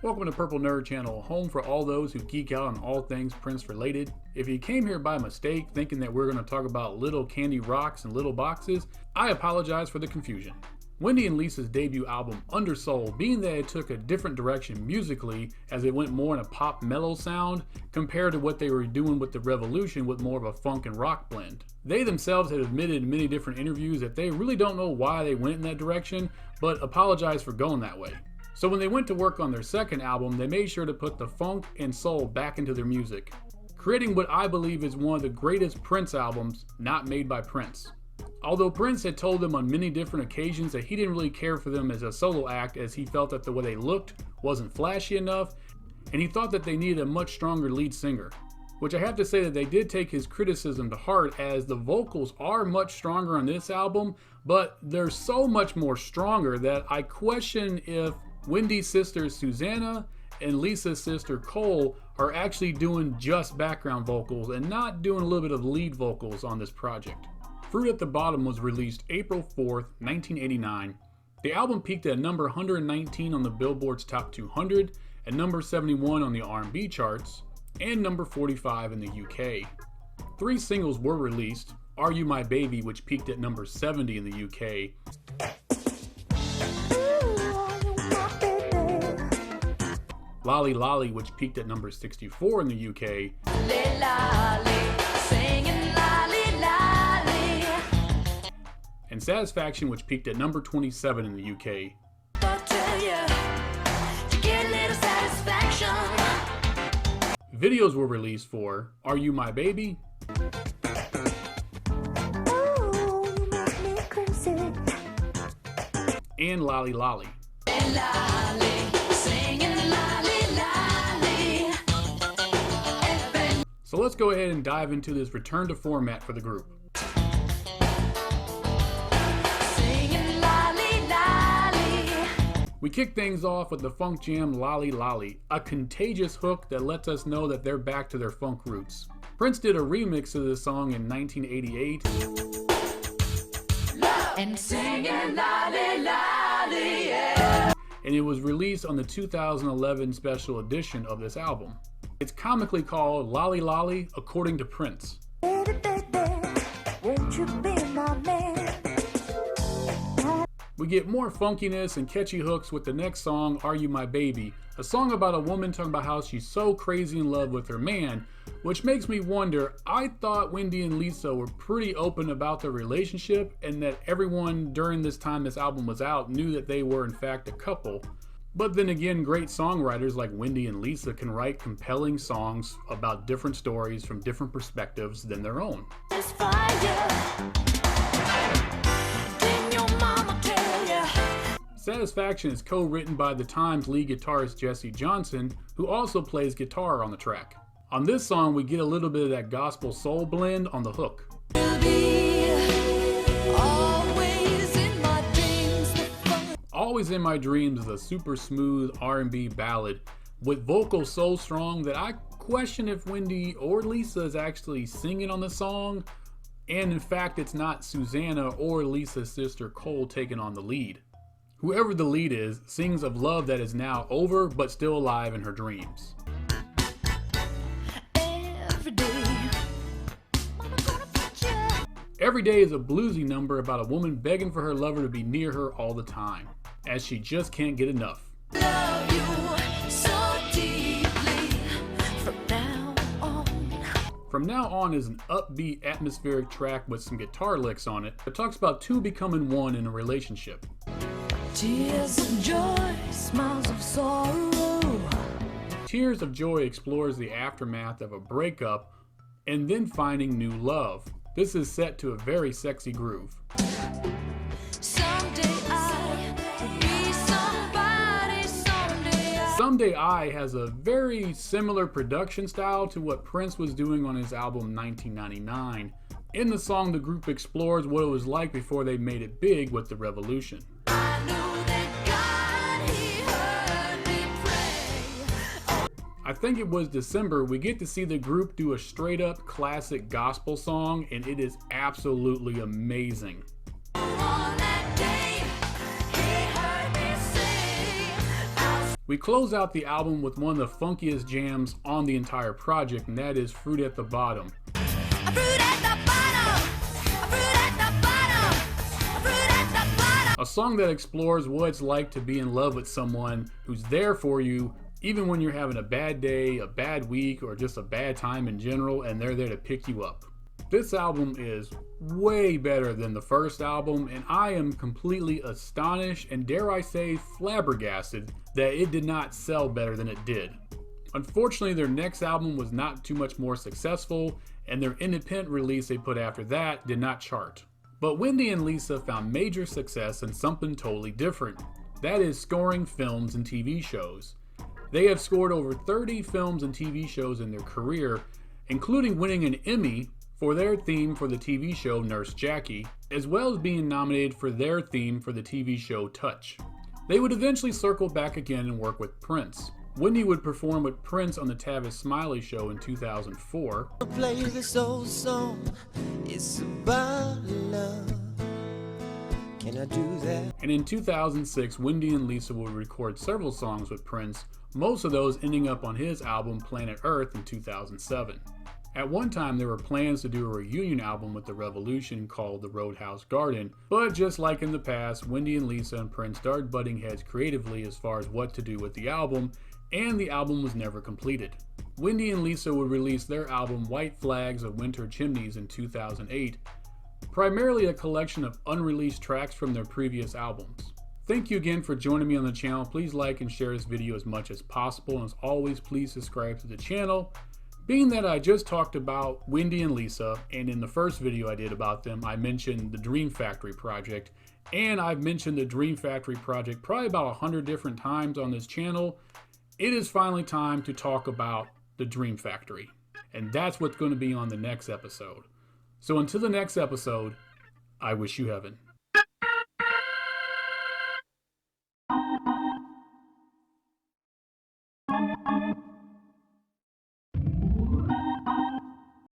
Welcome to Purple Nerd Channel, home for all those who geek out on all things Prince related. If you came here by mistake thinking that we're going to talk about little candy rocks and little boxes, I apologize for the confusion. Wendy and Lisa's debut album, Undersoul, being that it took a different direction musically as it went more in a pop mellow sound compared to what they were doing with The Revolution with more of a funk and rock blend. They themselves have admitted in many different interviews that they really don't know why they went in that direction, but apologize for going that way. So when they went to work on their second album, they made sure to put the funk and soul back into their music, creating what I believe is one of the greatest Prince albums not made by Prince. Although Prince had told them on many different occasions that he didn't really care for them as a solo act, as he felt that the way they looked wasn't flashy enough, and he thought that they needed a much stronger lead singer. Which I have to say that they did take his criticism to heart, as the vocals are much stronger on this album, but they're so much more stronger that I question if Wendy's sister Susanna and Lisa's sister Cole are actually doing just background vocals and not doing a little bit of lead vocals on this project. Fruit at the Bottom was released April 4th, 1989. The album peaked at number 119 on the Billboard's Top 200, and number 71 on the R&B charts, and number 45 in the UK. 3 singles were released: Are You My Baby, which peaked at number 70 in the UK, Lolly Lolly, which peaked at number 64 in the UK, and Satisfaction, which peaked at number 27 in the UK. Videos were released for Are You My Baby, and Lolly Lolly. So let's go ahead and dive into this return to format for the group. We kick things off with the funk jam Lolly Lolly, a contagious hook that lets us know that they're back to their funk roots. Prince did a remix of this song in 1988. And singing Lolly Lolly, yeah. And it was released on the 2011 special edition of this album. It's comically called Lolly Lolly According to Prince. Baby, baby, won't you be my man? We get more funkiness and catchy hooks with the next song, Are You My Baby, a song about a woman talking about how she's so crazy in love with her man, which makes me wonder, I thought Wendy and Lisa were pretty open about their relationship and that everyone during this time this album was out knew that they were in fact a couple. But then again, great songwriters like Wendy and Lisa can write compelling songs about different stories from different perspectives than their own. Satisfaction is co-written by the Times lead guitarist Jesse Johnson, who also plays guitar on the track. On this song, we get a little bit of that gospel soul blend on the hook. Always in My Dreams is a super smooth R&B ballad with vocals so strong that I question if Wendy or Lisa is actually singing on the song, and in fact it's not Susanna or Lisa's sister Cole taking on the lead. Whoever the lead is sings of love that is now over but still alive in her dreams. Every Day is a bluesy number about a woman begging for her lover to be near her all the time, as she just can't get enough. Love you so deeply from now on. From Now On is an upbeat, atmospheric track with some guitar licks on it that talks about two becoming one in a relationship. Tears of joy, smiles of sorrow. Tears of Joy explores the aftermath of a breakup and then finding new love. This is set to a very sexy groove. Someday I has a very similar production style to what Prince was doing on his album 1999. In the song, the group explores what it was like before they made it big with The Revolution. I think it was December, we get to see the group do a straight up classic gospel song, and it is absolutely amazing. We close out the album with one of the funkiest jams on the entire project, and that is Fruit at the Bottom. A song that explores what it's like to be in love with someone who's there for you even when you're having a bad day, a bad week, or just a bad time in general, and they're there to pick you up. This album is way better than the first album, and I am completely astonished and, dare I say, flabbergasted that it did not sell better than it did. Unfortunately, their next album was not too much more successful, and their independent release they put after that did not chart. But Wendy and Lisa found major success in something totally different. That is scoring films and TV shows. They have scored over 30 films and TV shows in their career, including winning an Emmy for their theme for the TV show Nurse Jackie, as well as being nominated for their theme for the TV show Touch. They would eventually circle back again and work with Prince. Wendy would perform with Prince on the Tavis Smiley Show in 2004. Play this old song, it's about love. Can I do that? And in 2006, Wendy and Lisa would record several songs with Prince, most of those ending up on his album Planet Earth in 2007. At one time, there were plans to do a reunion album with The Revolution called The Roadhouse Garden, but just like in the past, Wendy and Lisa and Prince started butting heads creatively as far as what to do with the album, and the album was never completed. Wendy and Lisa would release their album White Flags of Winter Chimneys in 2008, primarily a collection of unreleased tracks from their previous albums. Thank you again for joining me on the channel. Please like and share this video as much as possible, and as always, please subscribe to the channel. Being that I just talked about Wendy and Lisa, and in the first video I did about them, I mentioned the Dream Factory project, and I've mentioned the Dream Factory project probably about 100 different times on this channel, it is finally time to talk about the Dream Factory. And that's what's going to be on the next episode. So until the next episode, I wish you heaven.